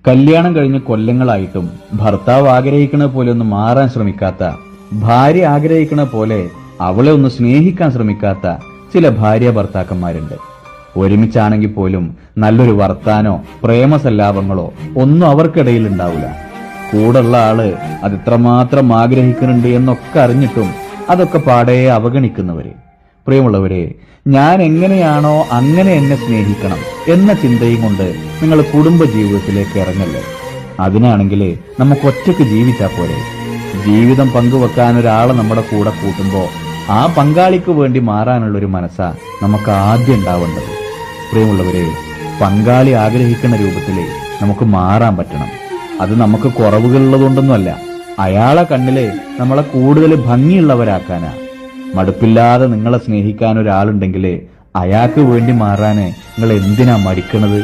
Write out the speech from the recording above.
കല്യാണം കഴിഞ്ഞ് കൊല്ലങ്ങളായിട്ടും ഭർത്താവ് ആഗ്രഹിക്കണ പോലെ ഒന്ന് മാറാൻ ശ്രമിക്കാത്ത, ഭാര്യ ആഗ്രഹിക്കണ പോലെ അവളെ ഒന്ന് സ്നേഹിക്കാൻ ശ്രമിക്കാത്ത ചില ഭാര്യ ഭർത്താക്കന്മാരുണ്ട്. ഒരുമിച്ചാണെങ്കിൽ പോലും നല്ലൊരു വർത്താനോ പ്രേമസല്ലാപങ്ങളോ ഒന്നും അവർക്കിടയിൽ ഉണ്ടാവില്ല. കൂടുള്ള ആള് അതിത്രമാത്രം ആഗ്രഹിക്കുന്നുണ്ട് എന്നൊക്കെ അറിഞ്ഞിട്ടും അതൊക്കെ പാടെ അവഗണിക്കുന്നവര്. പ്രിയമുള്ളവരെ, ഞാൻ എങ്ങനെയാണോ അങ്ങനെ എന്നെ സ്നേഹിക്കണം എന്ന ചിന്തയും കൊണ്ട് നിങ്ങൾ കുടുംബ ജീവിതത്തിലേക്ക് ഇറങ്ങല്ലേ. അതിനാണെങ്കിൽ നമുക്ക് ഒറ്റയ്ക്ക് ജീവിച്ചാൽ പോരെ. ജീവിതം പങ്കുവെക്കാൻ ഒരാളെ നമ്മുടെ കൂടെ കൂട്ടുമ്പോ ആ പങ്കാളിക്ക് വേണ്ടി മാറാനുള്ളൊരു മനസ്സാ നമുക്ക് ആദ്യം ഉണ്ടാവേണ്ടത്. പ്രിയമുള്ളവരെ, പങ്കാളി ആഗ്രഹിക്കുന്ന രൂപത്തില് നമുക്ക് മാറാൻ പറ്റണം. അത് നമുക്ക് കുറവുകളുള്ളതുകൊണ്ടൊന്നുമല്ല, അയാളെ കണ്ണില് നമ്മളെ കൂടുതൽ ഭംഗിയുള്ളവരാക്കാനാ. മടുപ്പില്ലാതെ നിങ്ങളെ സ്നേഹിക്കാൻ ഒരാളുണ്ടെങ്കിൽ അയാൾക്ക് വേണ്ടി മാറാന് നിങ്ങൾ എന്തിനാ മടിക്കണത്?